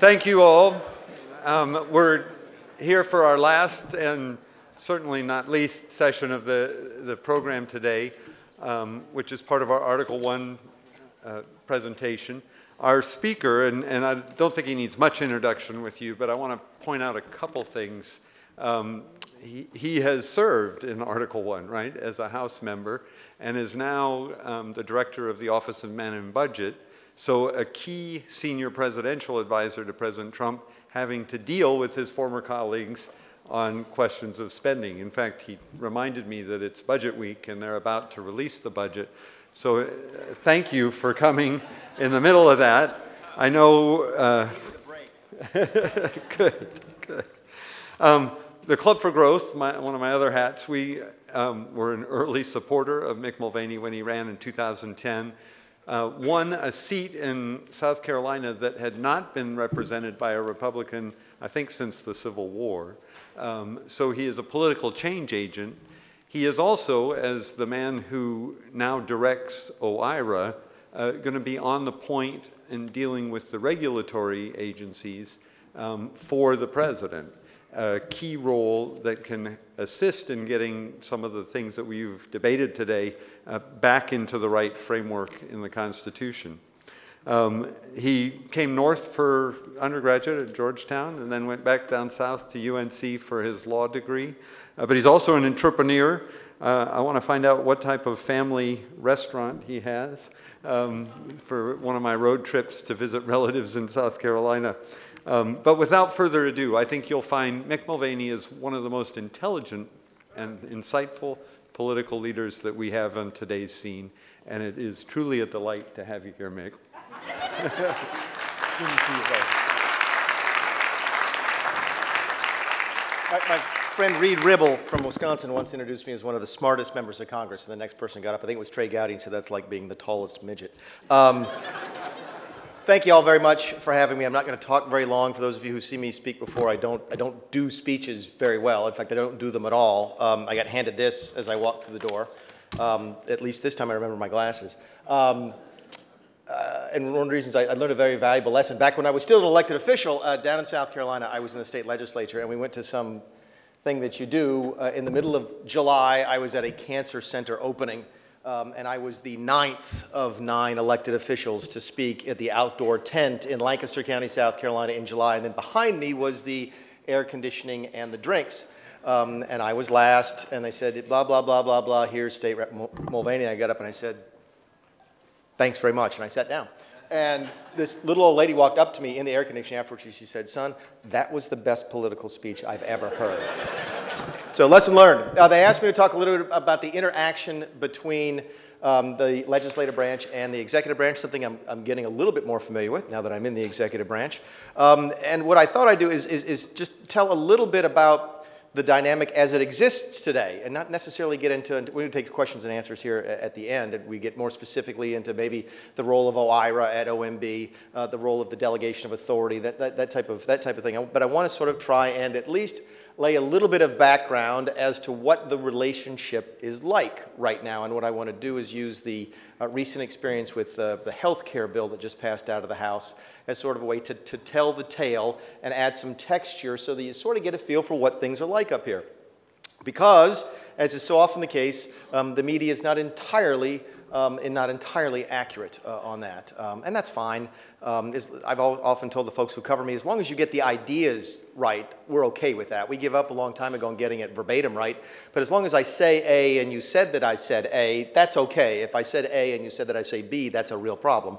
Thank you all. We're here for our last and certainly not least session of the program today, which is part of our Article 1 presentation. Our speaker, and I don't think he needs much introduction with you, but I want to point out a couple things. He has served in Article 1, right, as a House member, and is now the director of the Office of Man and Budget. So a key senior presidential advisor to President Trump, having to deal with his former colleagues on questions of spending. In fact, he reminded me that it's budget week and they're about to release the budget. So thank you for coming in the middle of that. I know, good. The Club for Growth, one of my other hats, we were an early supporter of Mick Mulvaney when he ran in 2010. Won a seat in South Carolina that had not been represented by a Republican, I think, since the Civil War. So he is a political change agent. He is also, as the man who now directs OIRA, going to be on the point in dealing with the regulatory agencies for the president. A key role that can assist in getting some of the things that we've debated today back into the right framework in the Constitution. He came north for undergraduate at Georgetown and then went back down south to UNC for his law degree. But he's also an entrepreneur. I want to find out what type of family restaurant he has for one of my road trips to visit relatives in South Carolina. But without further ado, I think you'll find Mick Mulvaney is one of the most intelligent and insightful political leaders that we have on today's scene, and it is truly a delight to have you here, Mick. Good to see you both. My friend Reed Ribble from Wisconsin once introduced me as one of the smartest members of Congress, and the next person got up, I think it was Trey Gowdy, and said that's like being the tallest midget. Thank you all very much for having me. I'm not going to talk very long. For those of you who see me speak before, I don't do speeches very well. In fact, I don't do them at all. I got handed this as I walked through the door. At least this time I remember my glasses. And one of the reasons I learned a very valuable lesson. Back when I was still an elected official down in South Carolina, I was in the state legislature, and we went to some thing that you do. In the middle of July, I was at a cancer center opening. And I was the 9th of 9 elected officials to speak at the outdoor tent in Lancaster County, South Carolina in July. And then behind me was the air conditioning and the drinks. And I was last, and they said, blah, blah, blah, blah, blah, here's State Rep Mulvaney. I got up and I said, thanks very much, and I sat down. And this little old lady walked up to me in the air conditioning afterwards. She said, son, that was the best political speech I've ever heard. So lesson learned. They asked me to talk a little bit about the interaction between the legislative branch and the executive branch, something I'm getting a little bit more familiar with now that I'm in the executive branch. And what I thought I'd do is just tell a little bit about the dynamic as it exists today, and not necessarily get into, we're going to take questions and answers here at the end, and we get more specifically into maybe the role of OIRA at OMB, the role of the delegation of authority, that type of thing. But I want to sort of try and at least lay a little bit of background as to what the relationship is like right now. And what I want to do is use the recent experience with the health care bill that just passed out of the House as sort of a way to tell the tale and add some texture so that you sort of get a feel for what things are like up here. Because, as is so often the case, the media is not entirely accurate on that. And that's fine. I've often told the folks who cover me, as long as you get the ideas right, we're okay with that. We give up a long time ago on getting it verbatim right. But as long as I say A and you said that I said A, that's okay. If I said A and you said that I say B, that's a real problem.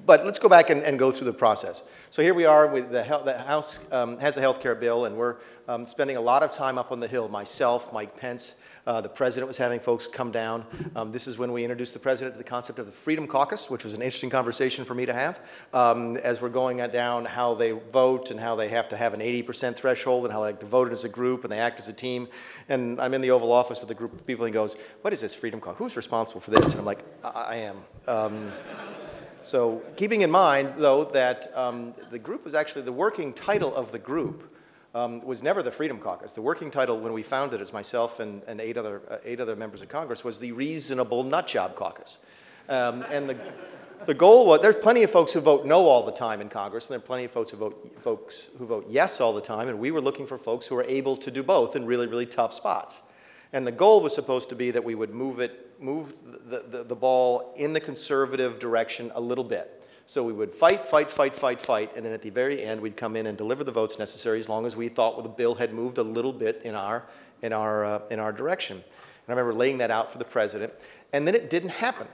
But let's go back and go through the process. So here we are with the House has a health care bill, and we're spending a lot of time up on the Hill. Myself, Mike Pence, the president was having folks come down. This is when we introduced the president to the concept of the Freedom Caucus, which was an interesting conversation for me to have, as we're going down how they vote and how they have to have an 80% threshold and how they like to vote as a group and they act as a team. And I'm in the Oval Office with a group of people and he goes, what is this Freedom Caucus? Who's responsible for this? And I'm like, I am. So keeping in mind, though, that the group was actually, the working title of the group was never the Freedom Caucus. The working title when we founded as myself and eight other members of Congress was the Reasonable Nutjob Caucus. And The goal was, there's plenty of folks who vote no all the time in Congress, and there are plenty of folks who vote yes all the time, and we were looking for folks who are able to do both in really, really tough spots. And the goal was supposed to be that we would move the ball in the conservative direction a little bit. So we would fight, and then at the very end, we'd come in and deliver the votes necessary as long as we thought the bill had moved a little bit in our direction. And I remember laying that out for the president, and then it didn't happen.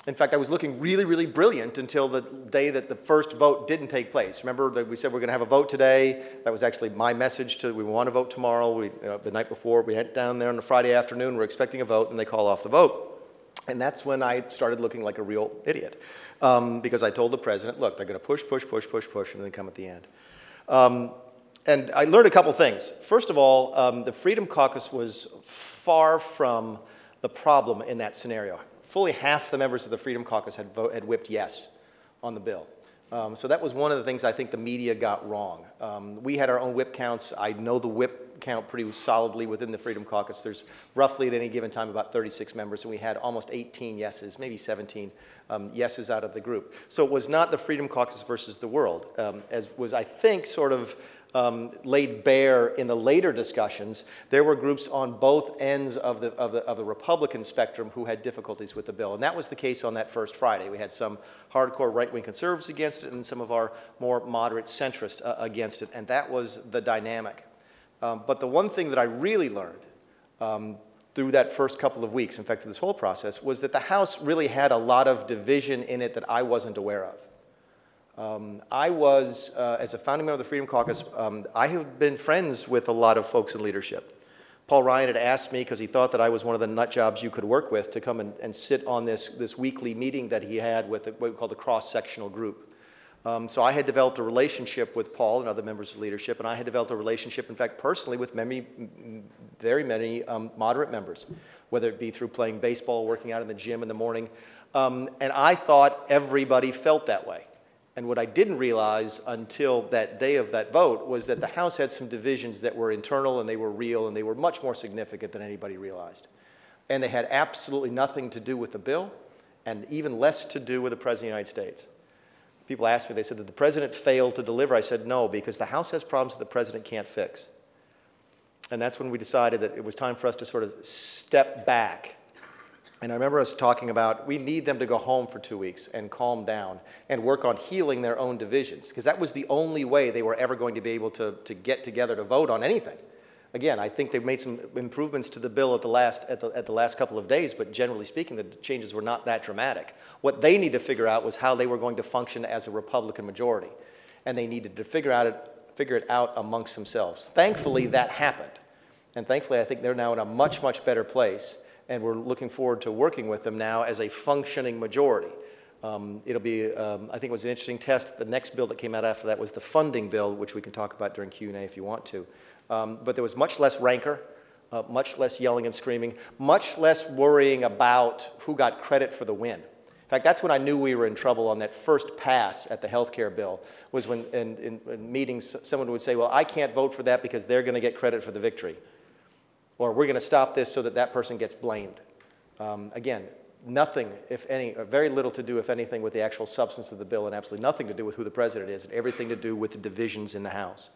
In fact, I was looking really, really brilliant until the day that the first vote didn't take place. Remember that we said we're going to have a vote today? That was actually my message to, we want to vote tomorrow. The night before, we went down there on a Friday afternoon, we're expecting a vote, and they call off the vote. And that's when I started looking like a real idiot. Because I told the president, look, they're going to push, and then come at the end. And I learned a couple things. First of all, the Freedom Caucus was far from the problem in that scenario. Fully half the members of the Freedom Caucus had whipped yes on the bill. So that was one of the things I think the media got wrong. We had our own whip counts. I know the whip count pretty solidly within the Freedom Caucus. There's roughly at any given time about 36 members, and we had almost 18 yeses, maybe 17 yeses out of the group. So it was not the Freedom Caucus versus the world, as was, I think, sort of laid bare in the later discussions. There were groups on both ends of the Republican spectrum who had difficulties with the bill, and that was the case on that first Friday. We had some hardcore right-wing conservatives against it and some of our more moderate centrists against it, and that was the dynamic. But the one thing that I really learned through that first couple of weeks, in fact, through this whole process, was that the House really had a lot of division in it that I wasn't aware of. I was, as a founding member of the Freedom Caucus, I have been friends with a lot of folks in leadership. Paul Ryan had asked me, because he thought that I was one of the nut jobs you could work with, to come and sit on this weekly meeting that he had with what we call the cross-sectional group. So I had developed a relationship with Paul and other members of leadership, and I had developed a relationship, in fact, personally with very many moderate members, whether it be through playing baseball, working out in the gym in the morning. And I thought everybody felt that way. And what I didn't realize until that day of that vote was that the House had some divisions that were internal and they were real and they were much more significant than anybody realized. And they had absolutely nothing to do with the bill and even less to do with the President of the United States. People asked me, they said, did the President fail to deliver? I said, no, because the House has problems that the President can't fix. And that's when we decided that it was time for us to sort of step back. And I remember us talking about, we need them to go home for 2 weeks and calm down and work on healing their own divisions, because that was the only way they were ever going to be able to get together to vote on anything. Again, I think they've made some improvements to the bill at the last couple of days, but generally speaking, the changes were not that dramatic. What they need to figure out was how they were going to function as a Republican majority, and they needed to figure it out amongst themselves. Thankfully, that happened, and thankfully, I think they're now in a much, much better place. And we're looking forward to working with them now as a functioning majority. It'll be, I think it was an interesting test. The next bill that came out after that was the funding bill, which we can talk about during Q&A if you want to. But there was much less rancor, much less yelling and screaming, much less worrying about who got credit for the win. In fact, that's when I knew we were in trouble on that first pass at the health care bill, was when in meetings someone would say, well, I can't vote for that because they're going to get credit for the victory. Or we're going to stop this so that that person gets blamed. Again, nothing, if any, or very little to do, if anything, with the actual substance of the bill, and absolutely nothing to do with who the president is, and everything to do with the divisions in the House.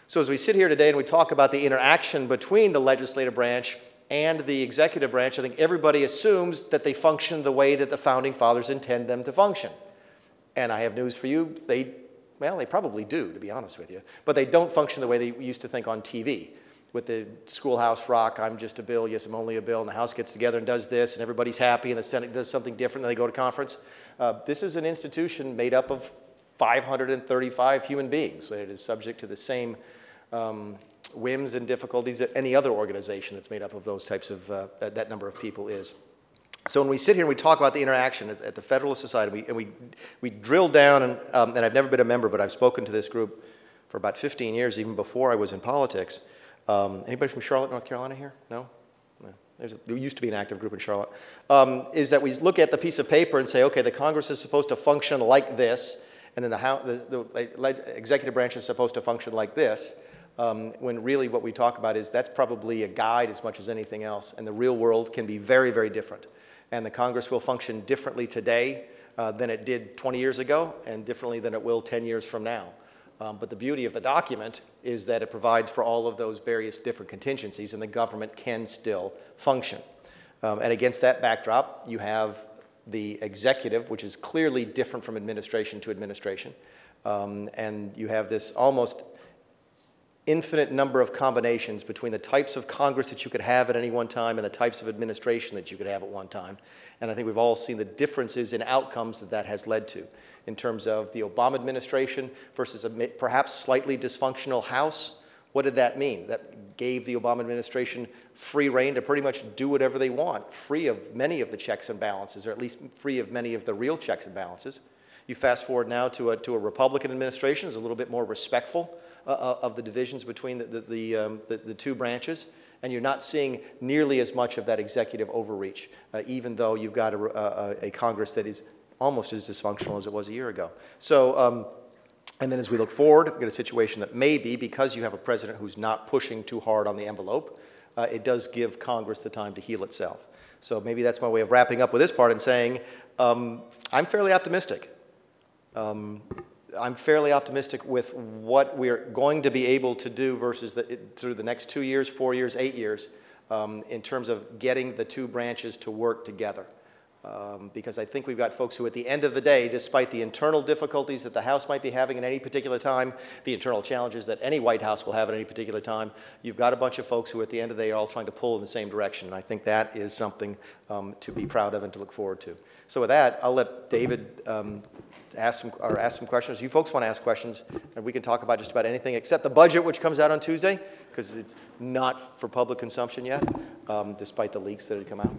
So as we sit here today and we talk about the interaction between the legislative branch and the executive branch, I think everybody assumes that they function the way that the Founding Fathers intend them to function. And I have news for you, well, they probably do, to be honest with you, but they don't function the way they used to think on TV. With the Schoolhouse Rock, I'm just a bill, yes, I'm only a bill, and the House gets together and does this, and everybody's happy, and the Senate does something different, and they go to conference. This is an institution made up of 535 human beings. It is subject to the same whims and difficulties that any other organization that's made up of those types of, that number of people is. So when we sit here and we talk about the interaction at the Federalist Society, and we drill down, and I've never been a member, but I've spoken to this group for about 15 years, even before I was in politics. Anybody from Charlotte, North Carolina here? No? No. There used to be an active group in Charlotte. Is that we look at the piece of paper and say, okay, the Congress is supposed to function like this, and then the executive branch is supposed to function like this, when really what we talk about is that's probably a guide as much as anything else, and the real world can be very, very different. And the Congress will function differently today than it did 20 years ago and differently than it will 10 years from now. But the beauty of the document is that it provides for all of those various different contingencies, and the government can still function. And against that backdrop, you have the executive, which is clearly different from administration to administration. And you have this almost infinite number of combinations between the types of Congress that you could have at any one time and the types of administration that you could have at one time. And I think we've all seen the differences in outcomes that that has led to in terms of the Obama administration versus a perhaps slightly dysfunctional House. What did that mean? That gave the Obama administration free rein to pretty much do whatever they want, free of many of the checks and balances, or at least free of many of the real checks and balances. You fast forward now to a Republican administration who's a little bit more respectful of the divisions between the two branches, and you're not seeing nearly as much of that executive overreach, even though you've got a Congress that is almost as dysfunctional as it was a year ago. So, and then as we look forward, we've got a situation that maybe, because you have a president who's not pushing too hard on the envelope, it does give Congress the time to heal itself. So maybe that's my way of wrapping up with this part and saying, I'm fairly optimistic. I'm fairly optimistic with what we're going to be able to do versus through the next 2 years, 4 years, 8 years, in terms of getting the two branches to work together. Because I think we've got folks who at the end of the day, despite the internal difficulties that the House might be having at any particular time, the internal challenges that any White House will have at any particular time, you've got a bunch of folks who at the end of the day are all trying to pull in the same direction. And I think that is something to be proud of and to look forward to. So with that, I'll let David ask some questions. You folks want to ask questions, and we can talk about just about anything except the budget, which comes out on Tuesday, because it's not for public consumption yet, despite the leaks that had come out.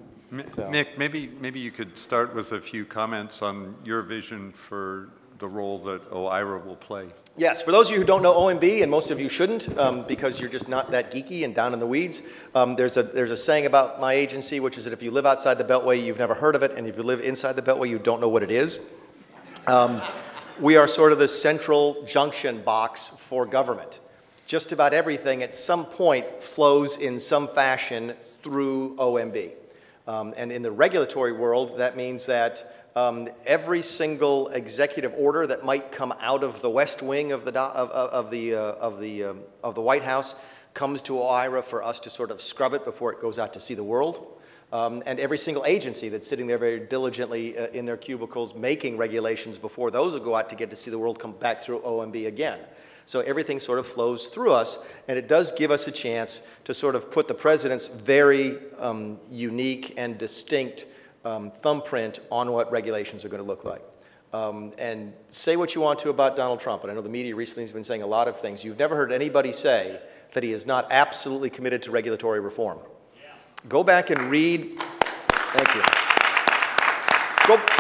So. Mick, maybe you could start with a few comments on your vision for the role that OIRA will play. Yes, for those of you who don't know OMB, and most of you shouldn't, because you're just not that geeky and down in the weeds, there's a saying about my agency, which is that if you live outside the Beltway, you've never heard of it, and if you live inside the Beltway, you don't know what it is. We are sort of the central junction box for government. Just about everything at some point flows in some fashion through OMB. And in the regulatory world, that means that every single executive order that might come out of the West Wing of the White House comes to OIRA for us to sort of scrub it before it goes out to see the world. And every single agency that's sitting there very diligently in their cubicles making regulations before those will go out to get to see the world come back through OMB again. So everything sort of flows through us, and it does give us a chance to sort of put the president's very unique and distinct thumbprint on what regulations are going to look like. And say what you want to about Donald Trump, and I know the media recently has been saying a lot of things. You've never heard anybody say that he is not absolutely committed to regulatory reform. Go back and read, thank you.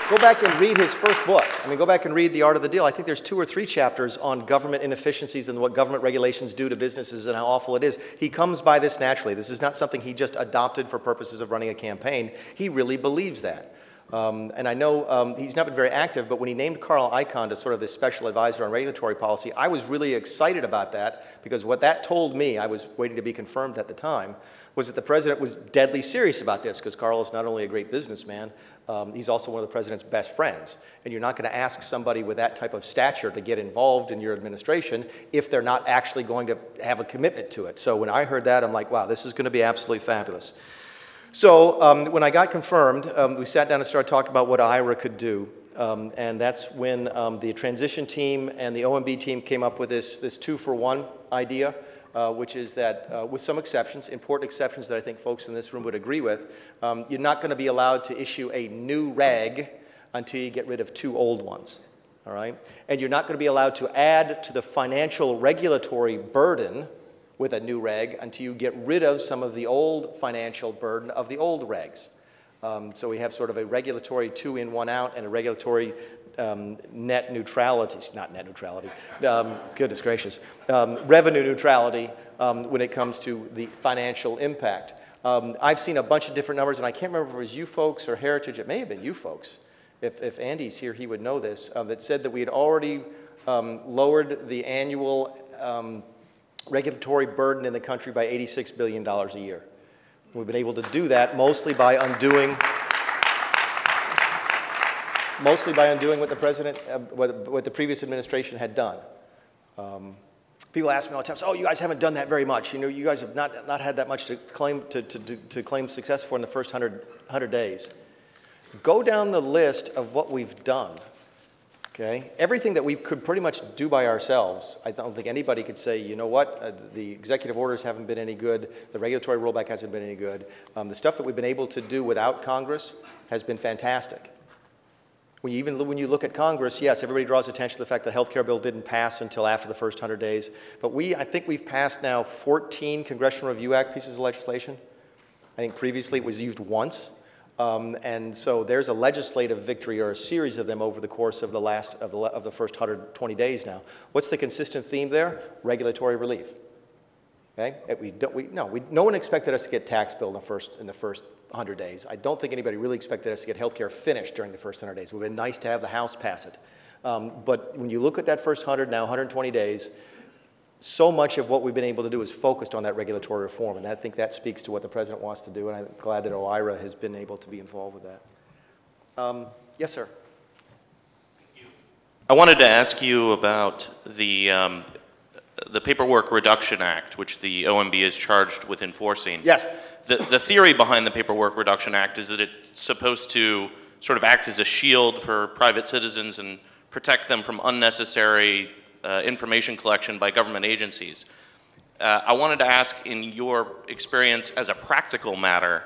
Go back and read his first book. I mean, go back and read The Art of the Deal. I think there's 2 or 3 chapters on government inefficiencies and what government regulations do to businesses and how awful it is. He comes by this naturally. This is not something he just adopted for purposes of running a campaign. He really believes that. And I know he's not been very active, but when he named Carl Icahn to sort of this special advisor on regulatory policy, I was really excited about that because what that told me, I was waiting to be confirmed at the time, was that the president was deadly serious about this because Carl is not only a great businessman, he's also one of the president's best friends. And you're not going to ask somebody with that type of stature to get involved in your administration if they're not actually going to have a commitment to it. So when I heard that, I'm like, wow, this is going to be absolutely fabulous. So when I got confirmed, we sat down and started talking about what OIRA could do. And that's when the transition team and the OMB team came up with this 2-for-1 idea. Which is that, with some exceptions, important exceptions that I think folks in this room would agree with, you're not going to be allowed to issue a new reg until you get rid of 2 old ones, all right? And you're not going to be allowed to add to the financial regulatory burden with a new reg until you get rid of some of the old financial burden of the old regs. So we have sort of a regulatory 2 in, 1 out, and a regulatory net neutrality, not net neutrality, goodness gracious, revenue neutrality when it comes to the financial impact. I've seen a bunch of different numbers, and I can't remember if it was you folks or Heritage, it may have been you folks. If Andy's here, he would know this, that said that we had already lowered the annual regulatory burden in the country by $86 billion a year. We've been able to do that mostly by undoing mostly by undoing what the president, what the previous administration had done. People ask me all the time, oh, you guys haven't done that very much. You know, you guys have not had that much to claim success for in the first 100 days. Go down the list of what we've done, okay? Everything that we could pretty much do by ourselves, I don't think anybody could say, you know what, the executive orders haven't been any good, the regulatory rollback hasn't been any good. The stuff that we've been able to do without Congress has been fantastic. When you look at Congress, yes, everybody draws attention to the fact the health care bill didn't pass until after the first 100 days. But I think we've passed now 14 Congressional Review Act pieces of legislation. I think previously it was used once. And so there's a legislative victory or a series of them over the course of the first 120 days now. What's the consistent theme there? Regulatory relief. Okay? No one expected us to get tax bill in the first 100 days. I don't think anybody really expected us to get health care finished during the first 100 days. It would have been nice to have the House pass it. But when you look at that first 120 days, so much of what we've been able to do is focused on that regulatory reform, and I think that speaks to what the president wants to do, and I'm glad that OIRA has been able to be involved with that. Yes, sir. I wanted to ask you about the Paperwork Reduction Act, which the OMB is charged with enforcing. Yes. The theory behind the Paperwork Reduction Act is that it's supposed to sort of act as a shield for private citizens and protect them from unnecessary information collection by government agencies. I wanted to ask, in your experience as a practical matter,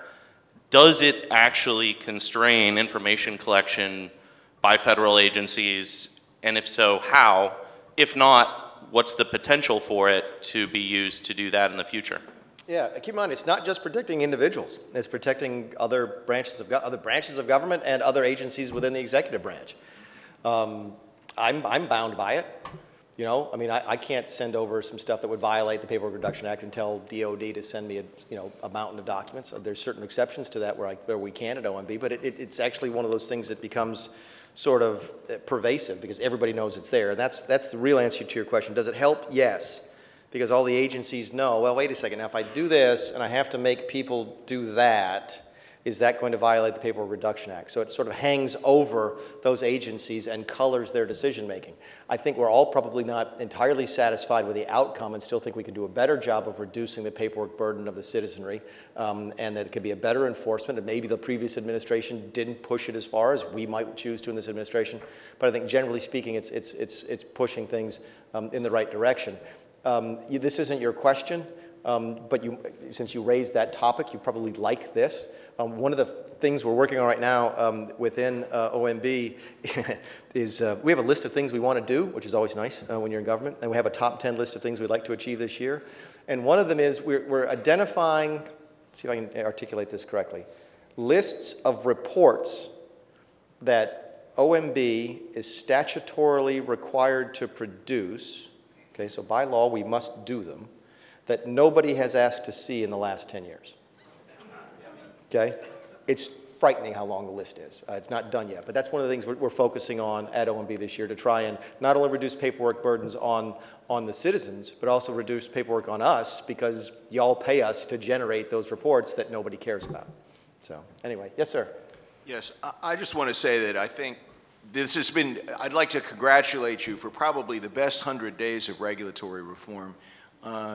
does it actually constrain information collection by federal agencies? And if so, how? If not, what's the potential for it to be used to do that in the future? Yeah, keep in mind, it's not just protecting individuals. It's protecting other branches of government and other agencies within the executive branch. I'm bound by it. You know, I mean, I can't send over some stuff that would violate the Paperwork Reduction Act and tell DOD to send me a mountain of documents. There's certain exceptions to that where we can at OMB, but it's actually one of those things that becomes sort of pervasive because everybody knows it's there. And that's the real answer to your question. Does it help? Yes. Because all the agencies know, well, wait a second, now if I do this and I have to make people do that, is that going to violate the Paperwork Reduction Act? So it sort of hangs over those agencies and colors their decision making. I think we're all probably not entirely satisfied with the outcome and still think we can do a better job of reducing the paperwork burden of the citizenry and that it could be a better enforcement, and maybe the previous administration didn't push it as far as we might choose to in this administration. But I think generally speaking, it's pushing things in the right direction. This isn't your question, but since you raised that topic, you probably like this. One of the things we're working on right now within OMB is we have a list of things we want to do, which is always nice when you're in government, and we have a top 10 list of things we'd like to achieve this year. And one of them is we're identifying, let's see if I can articulate this correctly, lists of reports that OMB is statutorily required to produce. Okay, so by law, we must do them, that nobody has asked to see in the last 10 years. Okay? It's frightening how long the list is. It's not done yet, but that's one of the things we're focusing on at OMB this year to try and not only reduce paperwork burdens on the citizens, but also reduce paperwork on us because y'all pay us to generate those reports that nobody cares about. So anyway, yes, sir. Yes, I just want to say that I think this has been, I'd like to congratulate you for probably the best 100 days of regulatory reform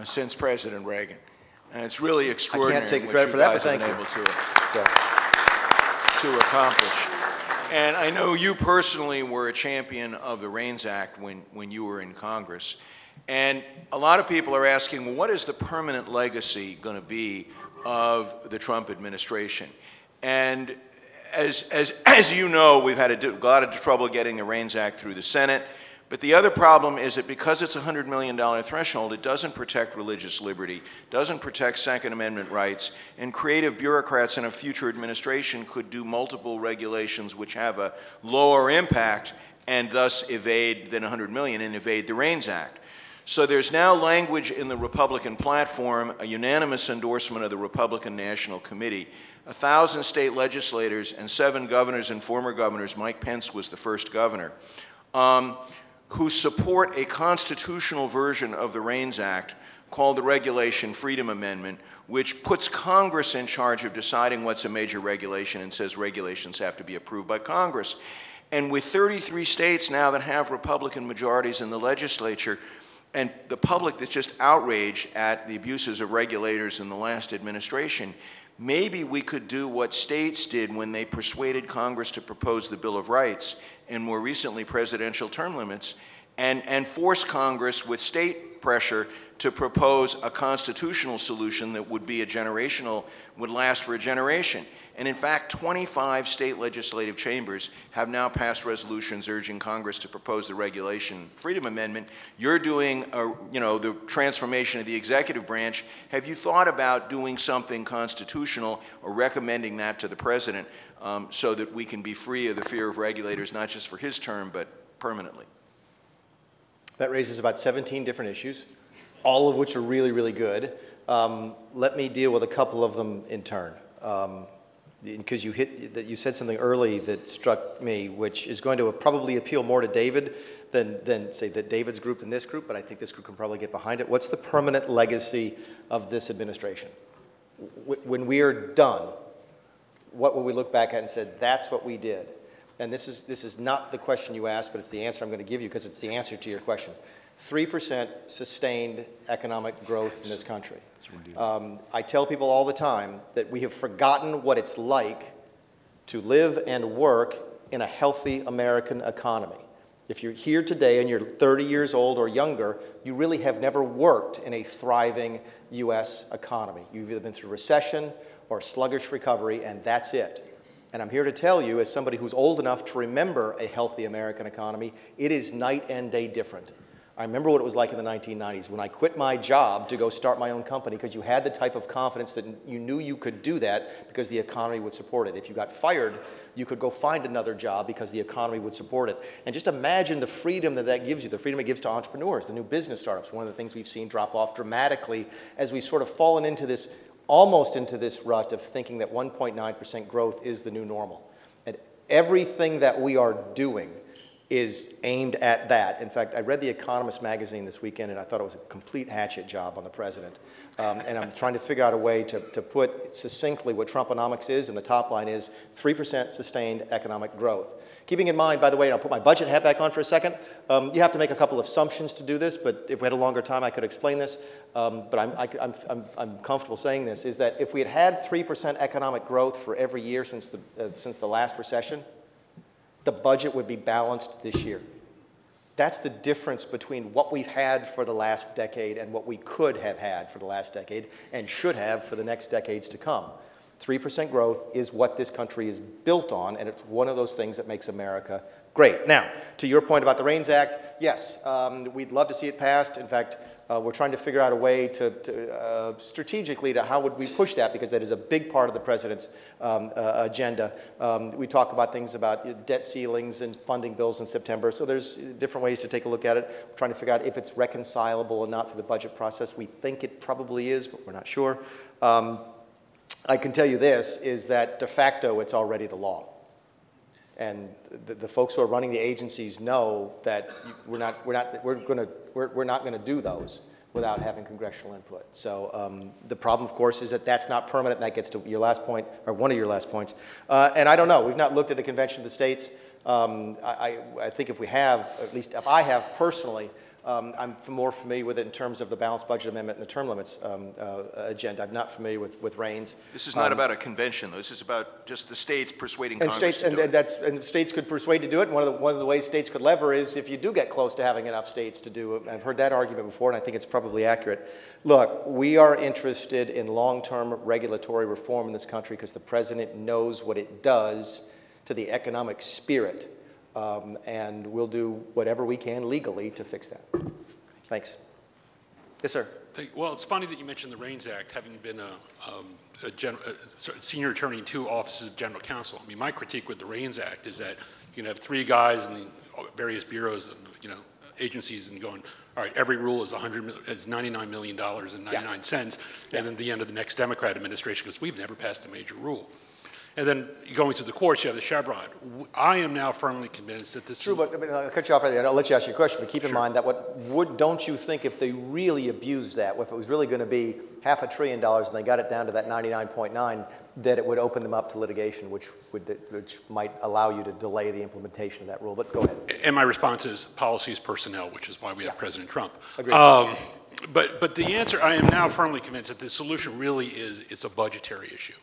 since President Reagan. And it's really extraordinary I can't take what credit you for that, guys but have thank been you. able to accomplish. And I know you personally were a champion of the Reins Act when you were in Congress. And a lot of people are asking, well, what is the permanent legacy going to be of the Trump administration? And as you know, we've had a lot of trouble getting the Reins Act through the Senate. But the other problem is that because it's a $100 million threshold, it doesn't protect religious liberty, doesn't protect Second Amendment rights, and creative bureaucrats in a future administration could do multiple regulations which have a lower impact and thus evade than $100 million and evade the Reins Act. So there's now language in the Republican platform, a unanimous endorsement of the Republican National Committee. 1,000 state legislators and 7 governors and former governors, Mike Pence was the first governor, who support a constitutional version of the Reins Act called the Regulation Freedom Amendment, which puts Congress in charge of deciding what's a major regulation and says regulations have to be approved by Congress. And with 33 states now that have Republican majorities in the legislature, and the public that's just outraged at the abuses of regulators in the last administration, maybe we could do what states did when they persuaded Congress to propose the Bill of Rights, and more recently presidential term limits, and force Congress with state pressure to propose a constitutional solution that would be would last for a generation. And in fact, 25 state legislative chambers have now passed resolutions urging Congress to propose the Regulation Freedom Amendment. You're doing, the transformation of the executive branch. Have you thought about doing something constitutional or recommending that to the president so that we can be free of the fear of regulators, not just for his term, but permanently? That raises about 17 different issues, all of which are really, really good. Let me deal with a couple of them in turn. Because you said something early that struck me, which is going to probably appeal more to David than say that David's group than this group, but I think this group can probably get behind it. What's the permanent legacy of this administration? When we are done, what will we look back at and say, that's what we did? And this is not the question you asked, but it's the answer I'm going to give you because it's the answer to your question. 3% sustained economic growth in this country. I tell people all the time that we have forgotten what it's like to live and work in a healthy American economy. If you're here today and you're 30 years old or younger, you really have never worked in a thriving U.S. economy. You've either been through recession or sluggish recovery, and that's it. And I'm here to tell you, as somebody who's old enough to remember a healthy American economy, it is night and day different. I remember what it was like in the 1990s when I quit my job to go start my own company because you had the type of confidence that you knew you could do that because the economy would support it. If you got fired, you could go find another job because the economy would support it. And just imagine the freedom that gives you, the freedom it gives to entrepreneurs, the new business startups, one of the things we've seen drop off dramatically as we've sort of fallen into this, almost into this rut of thinking that 1.9% growth is the new normal. And everything that we are doing is aimed at that. In fact, I read The Economist magazine this weekend, and I thought it was a complete hatchet job on the president. And I'm trying to figure out a way to put succinctly what Trumponomics is, and the top line is 3% sustained economic growth. Keeping in mind, by the way, and I'll put my budget hat back on for a second, you have to make a couple of assumptions to do this, but if we had a longer time, I could explain this. But I'm comfortable saying this, is that if we had 3% economic growth for every year since the last recession, the budget would be balanced this year. That's the difference between what we've had for the last decade and what we could have had for the last decade and should have for the next decades to come. 3% growth is what this country is built on, and it's one of those things that makes America great. Now, to your point about the Reins Act, yes, we'd love to see it passed. In fact, we're trying to figure out a way to strategically to how would we push that, because that is a big part of the president's agenda. We talk about things about debt ceilings and funding bills in September, so there's different ways to take a look at it. We're trying to figure out if it's reconcilable or not through the budget process. We think it probably is, but we're not sure. I can tell you this, is that de facto it's already the law. And the folks who are running the agencies know that we're not going to do those without having congressional input. So the problem, of course, is that that's not permanent. And that gets to your last point, or one of your last points. And I don't know. We've not looked at a convention of the states. I think if we have, at least if I have personally, I'm more familiar with it in terms of the balanced budget amendment and the term limits agenda. I'm not familiar with Reins. This is not about a convention, though. This is about just the states persuading Congress to do it. And states could persuade to do it. And one of the ways states could lever is if you do get close to having enough states to do it. I've heard that argument before, and I think it's probably accurate. Look, we are interested in long-term regulatory reform in this country because the president knows what it does to the economic spirit. And we'll do whatever we can legally to fix that. Thanks. Yes, sir. Well, it's funny that you mentioned the Reins Act, having been a senior attorney in 2 offices of general counsel. I mean, my critique with the Reins Act is that you can have 3 guys in the various bureaus of agencies and going, all right, every rule is $99 million and 99 cents, and then at the end of the next Democrat administration goes, we've never passed a major rule. And then going through the courts, you have the Chevron. I am now firmly convinced that this is... True, but I'll cut you off right there. I'll let you ask your question, but keep in mind that don't you think if they really abused that, if it was really going to be $500 billion and they got it down to that 99.9, that it would open them up to litigation, which might allow you to delay the implementation of that rule. But go ahead. And my response is policy is personnel, which is why we have President Trump. Agreed. But the answer, I am now firmly convinced that the solution really is a budgetary issue.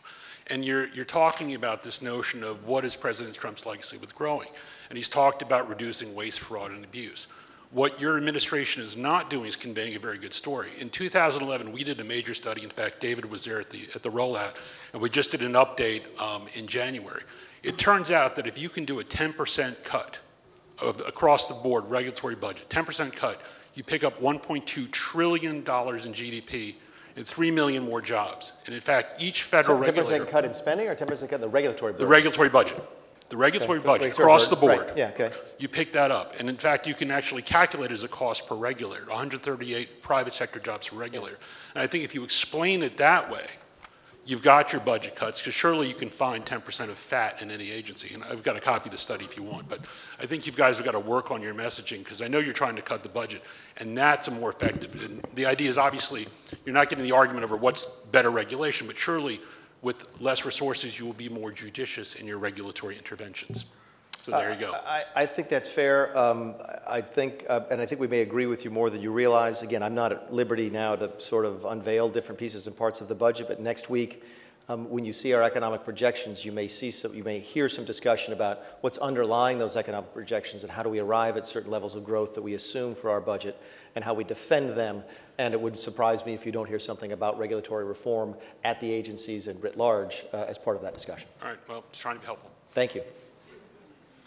And you're talking about this notion of what is President Trump's legacy with growing. And he's talked about reducing waste, fraud, and abuse. What your administration is not doing is conveying a very good story. In 2011, we did a major study. In fact, David was there at the rollout, and we just did an update in January. It turns out that if you can do a 10% cut across the board regulatory budget, 10% cut, you pick up $1.2 trillion in GDP and 3 million more jobs. And in fact, each federal regulator— 10% cut in spending or 10% cut in the regulatory budget? The regulatory budget. The regulatory budget across the board. Right. Yeah, okay. You pick that up. And in fact, you can actually calculate it as a cost per regulator, 138 private sector jobs per regulator. And I think if you explain it that way, you've got your budget cuts, because surely you can find 10% of fat in any agency. And I've got a copy of the study if you want. But I think you guys have got to work on your messaging, because I know you're trying to cut the budget, and that's a more effective. And the idea is obviously you're not getting the argument over what's better regulation, but surely with less resources, you will be more judicious in your regulatory interventions. So there you go. I think that's fair. I think we may agree with you more than you realize. Again, I'm not at liberty now to sort of unveil different pieces and parts of the budget, but next week, when you see our economic projections, you may hear some discussion about what's underlying those economic projections and how do we arrive at certain levels of growth that we assume for our budget and how we defend them. And it would surprise me if you don't hear something about regulatory reform at the agencies and writ large as part of that discussion. All right, well, just trying to be helpful. Thank you.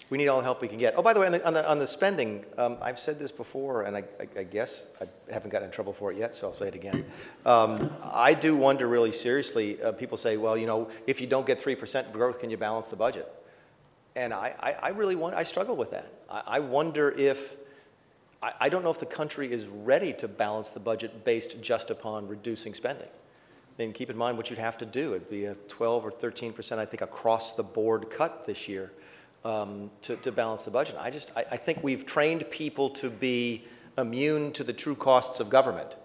We need all the help we can get. Oh, by the way, on the spending, I've said this before, and I guess I haven't gotten in trouble for it yet, so I'll say it again. I do wonder really seriously, people say, well, you know, if you don't get 3% growth, can you balance the budget? And I struggle with that. I wonder if, I don't know if the country is ready to balance the budget based just upon reducing spending. And keep in mind what you'd have to do. It'd be a 12 or 13%, I think, across the board cut this year. To balance the budget. I think we've trained people to be immune to the true costs of government.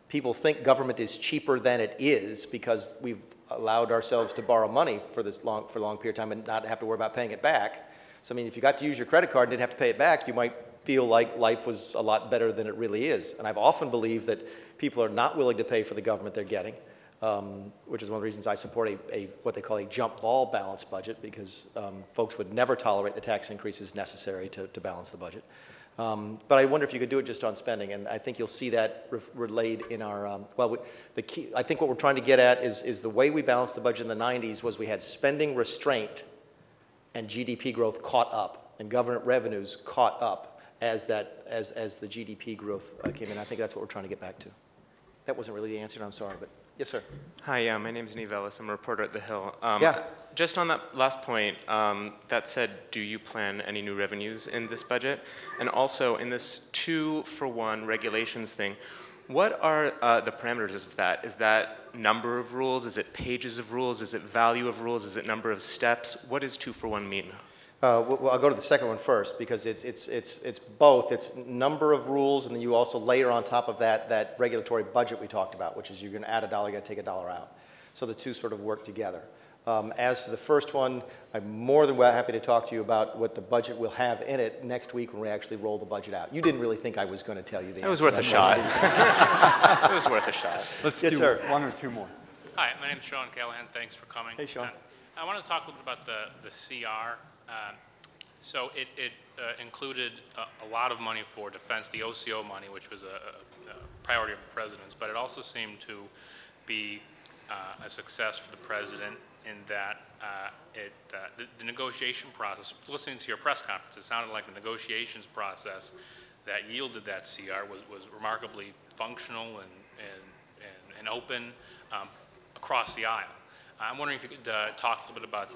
People think government is cheaper than it is because we've allowed ourselves to borrow money for a long period of time and not have to worry about paying it back. So I mean, if you got to use your credit card and didn't have to pay it back, you might feel like life was a lot better than it really is. And I've often believed that people are not willing to pay for the government they're getting. Which is one of the reasons I support what they call a jump ball balanced budget, because folks would never tolerate the tax increases necessary to balance the budget. But I wonder if you could do it just on spending, and I think you'll see that relayed in our, the key, I think what we're trying to get at is the way we balanced the budget in the 90s was we had spending restraint and GDP growth caught up, and government revenues caught up as the GDP growth came in. I think that's what we're trying to get back to. That wasn't really the answer, I'm sorry, but. Yes, sir. Hi, my name is Neve Ellis. I'm a reporter at The Hill. Yeah. Just on that last point, that said, do you plan any new revenues in this budget? And also, in this 2-for-1 regulations thing, what are the parameters of that? Is that number of rules? Is it pages of rules? Is it value of rules? Is it number of steps? What does 2-for-1 mean? Well, I'll go to the second one first, because it's both. It's number of rules, and then you also layer on top of that regulatory budget we talked about, which is you're going to add $1, you got to take $1 out. So the two sort of work together. As to the first one, I'm more than happy to talk to you about what the budget will have in it next week when we actually roll the budget out. You didn't really think I was going to tell you the answer. It was worth a shot. It was worth a shot. Let's yes, do sir. one or two more. Hi, my name is Sean Callahan. Thanks for coming. Hey, Sean. I want to talk a little bit about the CR. So it included a lot of money for defense, the OCO money, which was a priority of the president's, but it also seemed to be a success for the president in that the negotiation process, listening to your press conference, it sounded like the negotiations process that yielded that CR was remarkably functional and open across the aisle. I'm wondering if you could talk a little bit about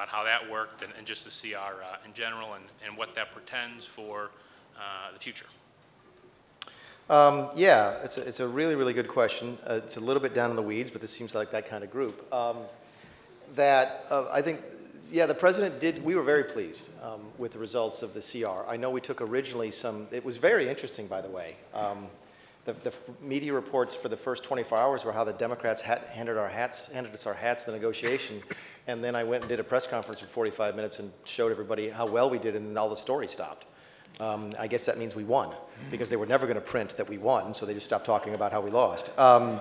how that worked and just the CR in general and what that portends for the future. Yeah, it's a really, really good question. It's a little bit down in the weeds, but this seems like that kind of group. I think, yeah, the president we were very pleased with the results of the CR. I know we took originally it was very interesting, by the way. The media reports for the first 24 hours were how the Democrats handed us our hats in the negotiation, and then I went and did a press conference for 45 minutes and showed everybody how well we did, and then all the story stopped. I guess that means we won, because they were never going to print that we won, so they just stopped talking about how we lost. I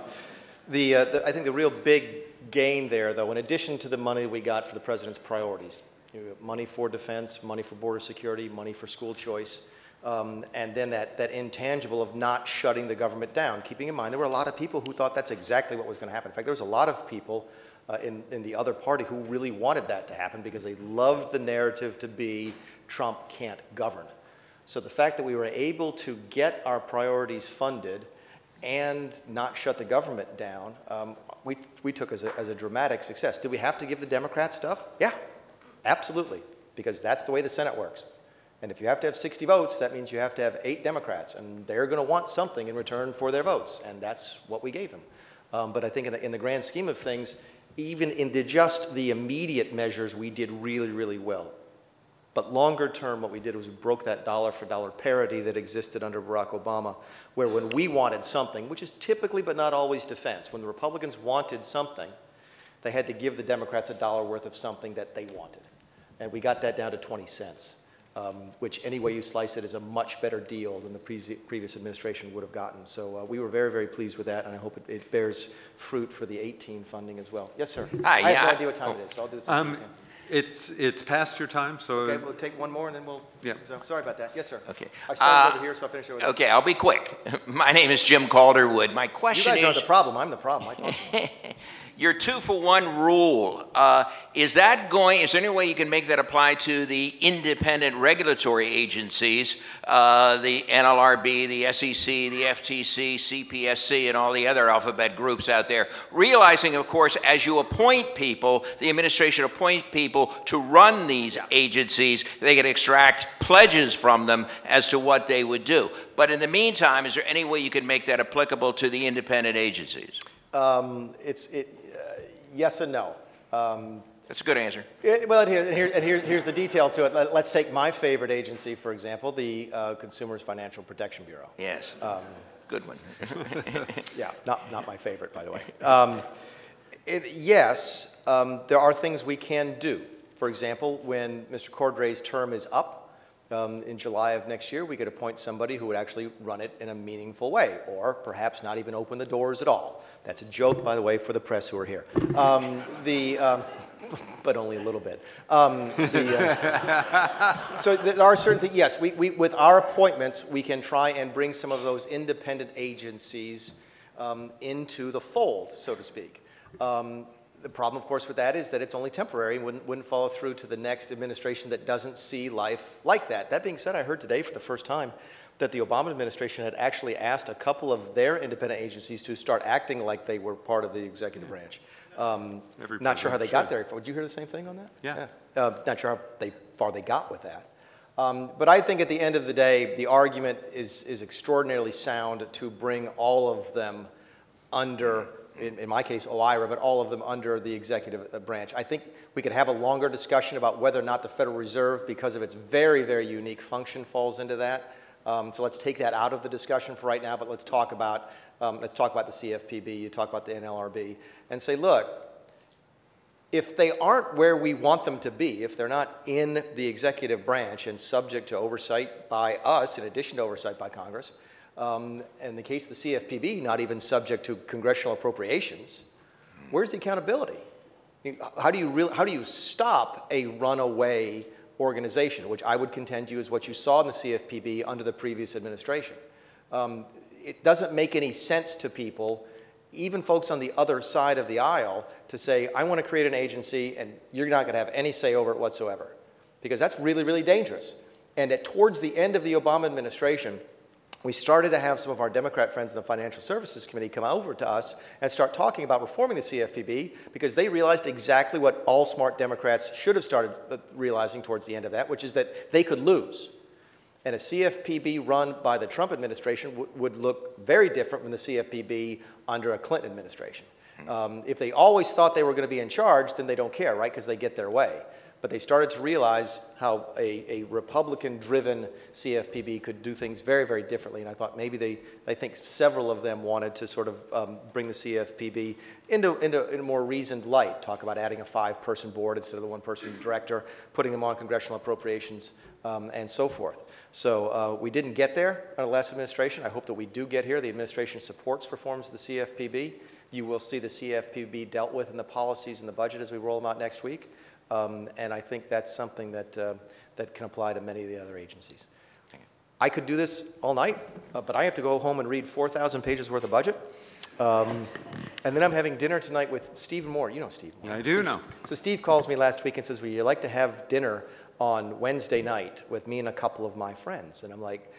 think the real big gain there, though, in addition to the money we got for the president's priorities, money for defense, money for border security, money for school choice, and then that intangible of not shutting the government down, keeping in mind there were a lot of people who thought that's exactly what was going to happen. In fact, there was a lot of people in the other party who really wanted that to happen because they loved the narrative to be Trump can't govern. So the fact that we were able to get our priorities funded and not shut the government down, we took as a dramatic success. Did we have to give the Democrats stuff? Yeah, absolutely, because that's the way the Senate works. And if you have to have 60 votes, that means you have to have 8 Democrats, and they're going to want something in return for their votes, and that's what we gave them. But I think in the grand scheme of things, even in just the immediate measures, we did really, really well. But longer term, what we did was we broke that dollar-for-dollar parity that existed under Barack Obama, where when we wanted something, which is typically but not always defense, when the Republicans wanted something, they had to give the Democrats $1 worth of something that they wanted. And we got that down to 20 cents. Which any way you slice it is a much better deal than the previous administration would have gotten. So we were very, very pleased with that, and I hope it bears fruit for the 18 funding as well. Yes, sir. Hi, I have no idea what time it is, so I'll do this. It's past your time, so... Okay, we'll take one more and then we'll... Yeah. So, sorry about that. Yes, sir. Okay. I started over here, so I'll finish over here. Okay, I'll be quick. My name is Jim Calderwood. My question is... You guys are the problem. I'm the problem. I talk to you. Your 2-for-1 rule, is there any way you can make that apply to the independent regulatory agencies, the NLRB, the SEC, the FTC, CPSC, and all the other alphabet groups out there? Realizing, of course, as you appoint people, the administration appoint people to run these agencies, they can extract pledges from them as to what they would do. But in the meantime, is there any way you can make that applicable to the independent agencies? Yes and no. That's a good answer. Here's the detail to it. Let's take my favorite agency, for example, the Consumers Financial Protection Bureau. Yes, good one. Yeah, not my favorite, by the way. Yes, there are things we can do. For example, when Mr. Cordray's term is up in July of next year, we could appoint somebody who would actually run it in a meaningful way, or perhaps not even open the doors at all. That's a joke, by the way, for the press who are here. But only a little bit. So there are certain things, yes, with our appointments, we can try and bring some of those independent agencies into the fold, so to speak. The problem, of course, with that is that it's only temporary and wouldn't follow through to the next administration that doesn't see life like that. That being said, I heard today for the first time that the Obama administration had actually asked a couple of their independent agencies to start acting like they were part of the executive branch. Not sure how they got there. Would you hear the same thing on that? Yeah. Not sure how far they got with that. But I think at the end of the day, the argument is extraordinarily sound to bring all of them under, in my case, OIRA, but all of them under the executive branch. I think we could have a longer discussion about whether or not the Federal Reserve, because of its very, very unique function, falls into that. So let's take that out of the discussion for right now, but let's talk about the CFPB, you talk about the NLRB, and say, look, if they aren't where we want them to be, if they're not in the executive branch and subject to oversight by us, in addition to oversight by Congress, in the case of the CFPB, not even subject to congressional appropriations, where's the accountability? How do you stop a runaway organization, which I would contend to you is what you saw in the CFPB under the previous administration? It doesn't make any sense to people, even folks on the other side of the aisle, to say, I want to create an agency and you're not going to have any say over it whatsoever. Because that's really, really dangerous. And towards the end of the Obama administration, we started to have some of our Democrat friends in the Financial Services Committee come over to us and start talking about reforming the CFPB because they realized exactly what all smart Democrats should have started realizing towards the end of that, which is that they could lose. And a CFPB run by the Trump administration would look very different from the CFPB under a Clinton administration. If they always thought they were going to be in charge, then they don't care, right, because they get their way. But they started to realize how a Republican-driven CFPB could do things very, very differently. And I thought maybe I think several of them wanted to sort of bring the CFPB into a more reasoned light, talk about adding a 5-person board instead of the 1-person director, putting them on congressional appropriations, and so forth. So we didn't get there under the last administration. I hope that we do get here. The administration supports reforms of the CFPB. You will see the CFPB dealt with in the policies and the budget as we roll them out next week. And I think that's something that, that can apply to many of the other agencies. I could do this all night, but I have to go home and read 4,000 pages worth of budget. And then I'm having dinner tonight with Stephen Moore. You know Steve. Yeah, I do know. So Steve calls me last week and says, would you like to have dinner on Wednesday night with me and a couple of my friends? And I'm like,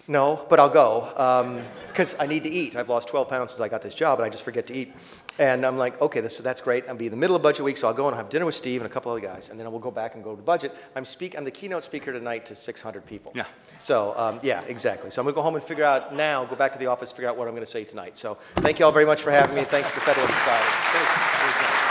no, but I'll go, because I need to eat. I've lost 12 pounds since I got this job, and I just forget to eat. And I'm like, okay, that's great. I'll be in the middle of budget week, so I'll go and have dinner with Steve and a couple other guys, and then we'll go back and go to budget. I'm the keynote speaker tonight to 600 people. Yeah. So, yeah, exactly. So I'm going to go home and figure out now, go back to the office, figure out what I'm going to say tonight. So thank you all very much for having me. Thanks to the Federalist Society.